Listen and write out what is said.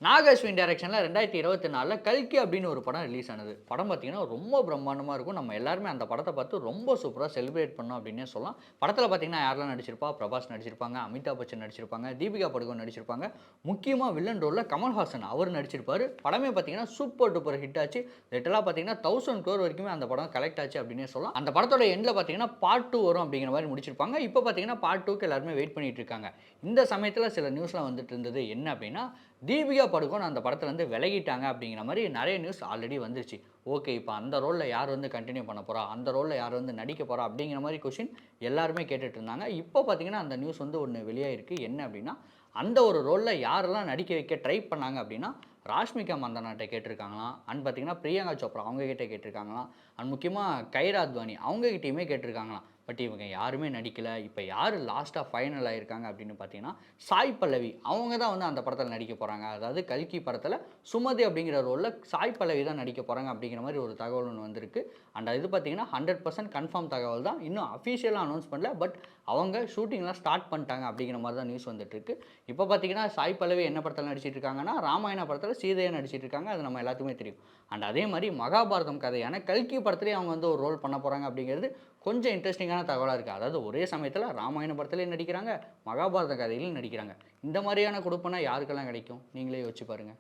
நாக அஸ்வின் டைரக்ஷன்ல 2024ல கல்கி அப்படின்னு ஒரு படம் ரிலீஸ் ஆனது. படம் பார்த்தீங்கன்னா, ரொம்ப பிரம்மாண்டமா இருக்கும். நம்ம எல்லாருமே அந்த படத்த பார்த்து ரொம்ப சூப்பரா செலிப்ரேட் பண்ணோம் அப்படின்னே சொல்லலாம். படத்துல பார்த்தீங்கன்னா, யாரெல்லாம் நடிச்சிருப்பா? பிரபாஸ் நடிச்சிருப்பாங்க, அமிதாப் பச்சன் நடிச்சிருப்பாங்க, தீபிகா படுகோன் நடிச்சிருப்பாங்க. முக்கியமா வில்லன் ரோல்ல கமல்ஹாசன் அவர் நடிச்சிருப்பாரு. படமே பார்த்தீங்கன்னா, சூப்பர் டூப்பர் ஹிட் ஆச்சு. லிட்டரலா பார்த்தீங்கன்னா, 1000 crore வரைக்குமே அந்த படம் கலெக்ட் ஆச்சு அப்படின்னே சொல்லலாம். அந்த படத்தோட எண்ட்ல பார்த்தீங்கன்னா, பார்ட் 2 வரும் அப்படிங்கிற மாரி முடிச்சிருப்பாங்க. இப்ப பார்த்தீங்கன்னா, பார்ட் 2க்கு எல்லாருமே வெயிட் பண்ணிட்டு இருக்காங்க. இந்த சமயத்துல சில நியூஸ்லாம் வந்துட்டு இருந்தது. என்ன அப்படின்னா, தீபிகா படுகோன் அந்த படத்துலருந்து விலகிட்டாங்க அப்படிங்கிற மாரி நெறைய நியூஸ் ஆல்ரெடி வந்துருச்சு. ஓகே. இப்ப அந்த ரோல்ல யார் வந்து கன்டின்யூ பண்ண போறா? அந்த ரோல்ல யார் வந்து நடிக்க போறா? அப்படிங்கிற மாரி கொஸ்டின் எல்லாருமே கேட்டுட்டு இருந்தாங்க. இப்போ பார்த்தீங்கன்னா, அந்த நியூஸ் வந்து ஒண்ணு வெளியாயிருக்கு. என்ன அப்படின்னா, அந்த ஒரு ரோல்ல யாரெல்லாம் நடிக்க வைக்க ட்ரை பண்ணாங்க அப்படின்னா, ராஷ்மிகா மந்தனாட்ட கேட்டிருக்காங்களாம். அண்ட் பார்த்தீங்கன்னா, பிரியங்கா சோப்ரா அவங்க கிட்ட கேட்டிருக்காங்களாம். அண்ட் முக்கியமா கைரா அத்வானி அவங்க கிட்டயுமே கேட்டிருக்காங்களாம். பட் இவங்க யாருமே நடிக்கல. இப்ப யாரு லாஸ்ட்டா ஃபைனல் ஆயிருக்காங்க அப்படின்னு பார்த்தீங்கன்னா, சாய் பல்லவி அவங்க தான் வந்து அந்த படத்துல நடிக்க போறாங்க. அதாவது கல்கி படத்துல சுமதி அப்படிங்கிற ரோல்ல சாய் பல்லவி தான் நடிக்க போறாங்க அப்படிங்கிற மாரி ஒரு தகவல் ஒண்ணு வந்திருக்கு. அண்ட் இது பார்த்தீங்கன்னா 100% கன்ஃபார்ம் தகவல் தான். இன்னும் அஃபிஷியலா அனௌன்ஸ் பண்ணல. பட் அவங்க ஷூட்டிங்லாம் ஸ்டார்ட் பண்ணிட்டாங்க அப்படிங்கிற மாரி தான் நியூஸ் வந்துட்டு இருக்கு. இப்போ பார்த்தீங்கன்னா, சாய் பல்லவி என்ன படத்துல நடிச்சிட்டு இருக்காங்கன்னா, ராமாயண படத்துல சீதையா நடிச்சிட்டு இருக்காங்க. அது நம்ம எல்லாத்துக்குமே தெரியும். அண்ட் அதே மாரி மகாபாரதம் கதையான கல்கி படத்திலேயே அவங்க வந்து ஒரு ரோல் பண்ண போறாங்க அப்படிங்கிறது கொஞ்சம் இன்ட்ரஸ்டிங்கான தகவலா இருக்கு. அதாவது ஒரே சமயத்துல ராமாயண படத்திலேயும் நடிக்கிறாங்க, மகாபாரத கதையிலும் நடிக்கிறாங்க. இந்த மாரியான குடுப்பன யாருக்கெல்லாம் கிடைக்கும்? நீங்களே யோசிச்சு பாருங்க.